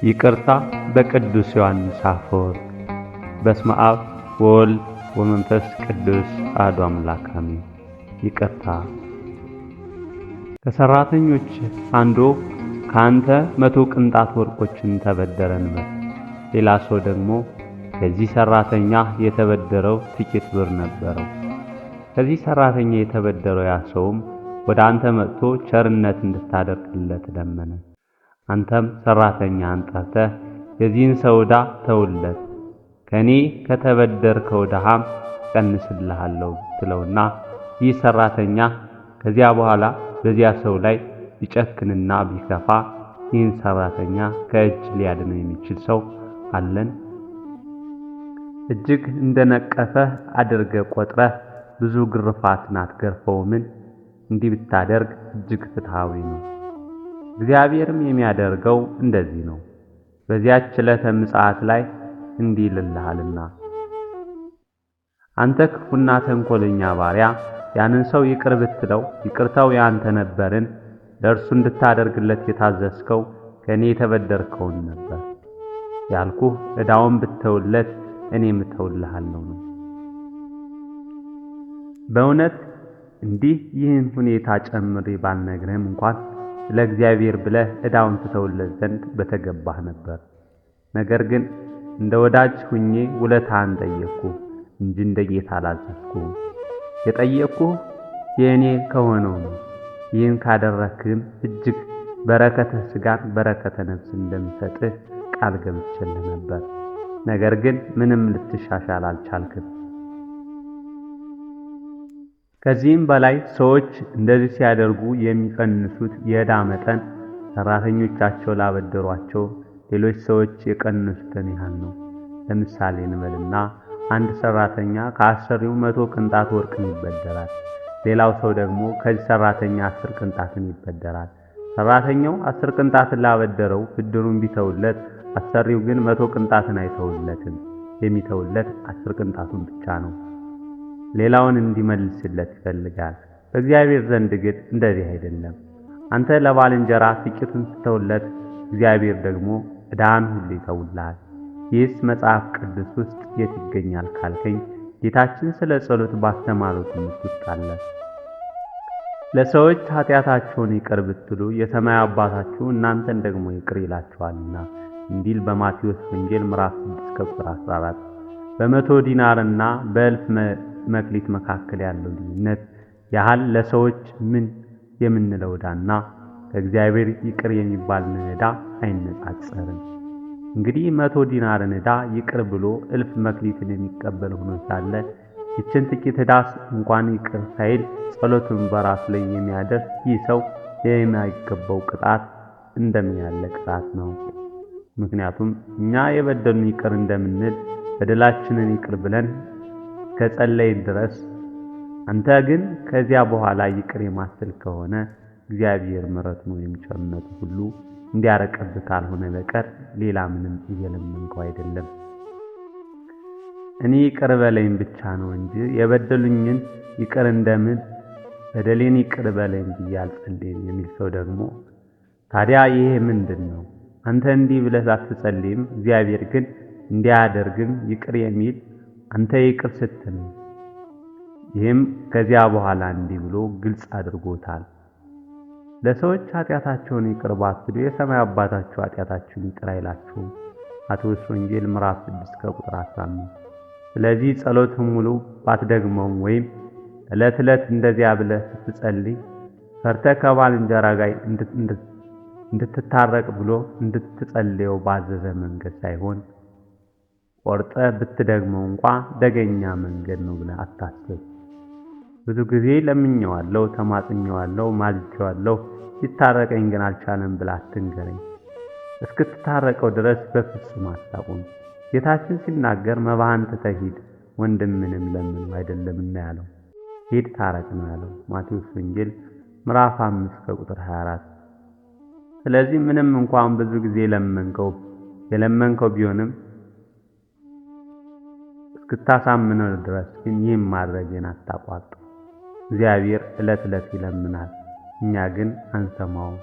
ይቅርታ በቅዱስ ዮሐንስ አፈወርቅ። በስመ አብ ወወልድ ወመንፈስ ቅዱስ አሐዱ አምላክ አሜን። ይቅርታ ከሰራተኞች አንዱ ካንተ 100 ቅንጣት ወርቆችን ተበደረ እንበል። ሌላ ሰው ደግሞ ከዚህ ሰራተኛ የተበደረው ጥቂት ብር ነበረው። ከዚህ ሰራተኛ የተበደረው ያ ሰውም ወደ አንተ መጥቶ ቸርነት እንድታደርግለት ለመነ። አንተም ሰራተኛህን ጠርተህ የዚህን ሰው ዕዳ ተውለት፣ ከኔ ከተበደርከው ዕዳህም ቀንስልሃለሁ ትለውና ይህ ሰራተኛ ከዚያ በኋላ በዚያ ሰው ላይ ቢጨክንና ቢከፋ ይህን ሰራተኛ ከእጅ ሊያድነው የሚችል ሰው አለን? እጅግ እንደነቀፈህ አድርገህ ቆጥረህ ብዙ ግርፋትን አትገርፈውምን? እንዲህ ብታደርግ እጅግ ፍትሃዊ ነው። እግዚአብሔርም የሚያደርገው እንደዚህ ነው። በዚያች ዕለተ ምጽአት ላይ እንዲህ ይልልሃልና፣ አንተ ክፉና ተንኮለኛ ባሪያ፣ ያንን ሰው ይቅር ብትለው ይቅርታው ያንተ ነበርን፣ ለእርሱ እንድታደርግለት የታዘዝከው ከእኔ የተበደርከውን ነበር ያልኩህ፣ ዕዳውን ብትተውለት እኔም እተውልሃለሁ ነው። በእውነት እንዲህ ይህን ሁኔታ ጨምሬ ባልነግርህም እንኳን ስለ እግዚአብሔር ብለህ ዕዳውን ትተውለት ዘንድ በተገባህ ነበር። ነገር ግን እንደ ወዳጅ ሁኜ ውለታህን ጠየቅኩህ እንጂ እንደ ጌታ አላዘዝኩህም። የጠየቅኩህ የእኔ ከሆነው ነው። ይህን ካደረግህም እጅግ በረከተ ሥጋን በረከተ ነፍስ እንደምሰጥህ ቃል ገብቼልህ ነበር። ነገር ግን ምንም ልትሻሻል አልቻልክም። ከዚህም በላይ ሰዎች እንደዚህ ሲያደርጉ የሚቀንሱት የዕዳ መጠን ሰራተኞቻቸው ላበደሯቸው ሌሎች ሰዎች የቀነሱትን ያህል ነው። ለምሳሌ እንበልና አንድ ሰራተኛ ከአሰሪው 100 ቅንጣት ወርቅን ይበደራል። ሌላው ሰው ደግሞ ከዚህ ሰራተኛ 10 ቅንጣትን ይበደራል። ሰራተኛው 10 ቅንጣትን ላበደረው ብድሩን ቢተውለት፣ አሰሪው ግን 100 ቅንጣትን አይተውለትም። የሚተውለት 10 ቅንጣቱን ብቻ ነው። ሌላውን እንዲመልስለት ይፈልጋል። በእግዚአብሔር ዘንድ ግን እንደዚህ አይደለም። አንተ ለባልንጀራ ጥቂቱን ስትተውለት፣ እግዚአብሔር ደግሞ ዕዳህን ሁሉ ይተውልሃል። ይህስ መጽሐፍ ቅዱስ ውስጥ የት ይገኛል ካልከኝ፣ ጌታችን ስለ ጸሎት ባስተማረው ትምህርት ውስጥ አለ። ለሰዎች ኃጢአታቸውን ይቅር ብትሉ የሰማይ አባታችሁ እናንተን ደግሞ ይቅር ይላችኋልና እንዲል በማቴዎስ ወንጌል ምዕራፍ 6 ቁጥር 14። በ100 ዲናርና በ1000 መክሊት መካከል ያለው ልዩነት ያህል ለሰዎች ምን የምንለው ዕዳና ከእግዚአብሔር ይቅር የሚባልን ዕዳ አይነጻጸርም። እንግዲህ 100 ዲናርን ዕዳ ይቅር ብሎ 1000 መክሊትን የሚቀበል ሆኖ ሳለ ይችን ጥቂት ዕዳስ እንኳን ይቅር ሳይል ጸሎቱን በራሱ ላይ የሚያደርስ ይህ ሰው የማይገባው ቅጣት እንደምን ያለ ቅጣት ነው። ምክንያቱም እኛ የበደሉን ይቅር እንደምንል በደላችንን ይቅር ብለን ከጸለይን ድረስ፣ አንተ ግን ከዚያ በኋላ ይቅር የማትል ከሆነ እግዚአብሔር ምሕረቱን ወይም ቸርነቱ ሁሉ እንዲያረቀብህ ካልሆነ በቀር ሌላ ምንም እየለመንከው አይደለም። እኔ ይቅር በለኝ ብቻ ነው እንጂ የበደሉኝን ይቅር እንደምል በደሌን ይቅር በለኝ ብዬ አልጸልይም የሚል ሰው ደግሞ ታዲያ ይሄ ምንድን ነው? አንተ እንዲህ ብለህ አትጸልይም፣ እግዚአብሔር ግን እንዲያደርግም ይቅር የሚል አንተ ይቅር ስትል፣ ይህም ከዚያ በኋላ እንዲህ ብሎ ግልጽ አድርጎታል። ለሰዎች ኃጢአታቸውን ይቅር ባትሉ የሰማይ አባታችሁ ኃጢአታችሁን ይቅር አይላችሁም። ማቴዎስ ወንጌል ምዕራፍ 6 ቁጥር 15። ስለዚህ ጸሎትን ሙሉ ባትደግመውም ወይም ዕለት ዕለት እንደዚያ ብለህ ስትጸልይ ፈርተህ ከባልንጀራ ጋር እንድትታረቅ ብሎ እንድትጸልየው ባዘዘ መንገድ ሳይሆን ቆርጠህ ብትደግመው እንኳ ደገኛ መንገድ ነው ብለህ አታስብ። ብዙ ጊዜ ለምኜዋለሁ፣ ተማጽኜዋለሁ፣ ማልጄዋለሁ፣ ይታረቀኝ ግን አልቻለም ብለህ አትንገረኝ። እስክትታረቀው ድረስ በፍጹም አታቁም። ጌታችን ሲናገር መባህን ትተህ ሂድ ወንድምንም ለምን አይደለምና ያለው፣ ሂድ ታረቅ ነው ያለው። ማቴዎስ ወንጌል ምዕራፍ 5 ቁጥር 24። ስለዚህ ምንም እንኳን ብዙ ጊዜ የለመንከው ቢሆንም እስክታሳምነው ድረስ ግን ይህን ማድረግን አታቋርጥ። እግዚአብሔር ዕለት ዕለት ይለምናል፣ እኛ ግን አንሰማውም።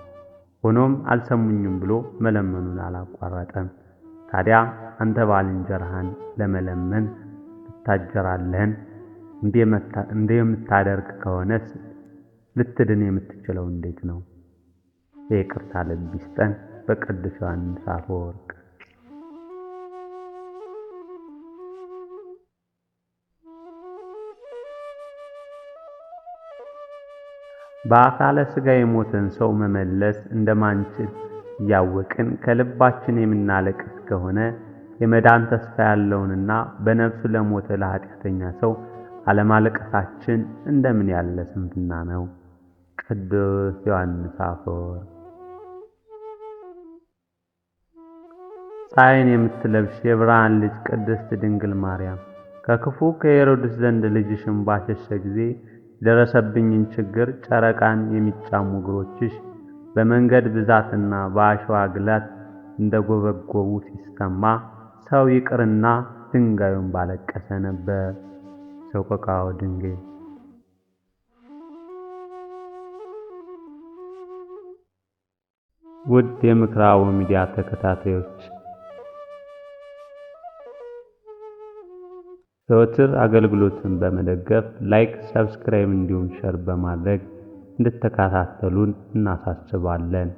ሆኖም አልሰሙኝም ብሎ መለመኑን አላቋረጠም። ታዲያ አንተ ባልንጀራህን ለመለመን ትታጀራለህን? እንዲህ የምታደርግ ከሆነስ ልትድን የምትችለው እንዴት ነው? የይቅርታ ልብ ይስጠን። በቅዱስ ዮሐንስ አፈወርቅ። በአካለ ሥጋ የሞተን ሰው መመለስ እንደማንችል እያወቅን ከልባችን የምናለቅስ ከሆነ የመዳን ተስፋ ያለውንና በነፍሱ ለሞተ ለኃጢአተኛ ሰው አለማለቀሳችን እንደምን ያለ ስንፍና ነው! ቅዱስ ዮሐንስ አፈወርቅ። ፀሐይን የምትለብሽ የብርሃን ልጅ ቅድስት ድንግል ማርያም ከክፉ ከሄሮድስ ዘንድ ልጅሽን ባሸሸ ጊዜ የደረሰብኝን ችግር ጨረቃን የሚጫሙ እግሮችሽ በመንገድ ብዛትና በአሸዋ ግላት እንደጎበጎቡ ሲሰማ ሰው ይቅርና ድንጋዩን ባለቀሰ ነበር። ሰቆቃወ ድንግል። ውድ የምክራዊ ሚዲያ ተከታታዮች ዘወትር አገልግሎትን በመደገፍ ላይክ፣ ሰብስክራይብ እንዲሁም ሸር በማድረግ እንድትከታተሉን እናሳስባለን።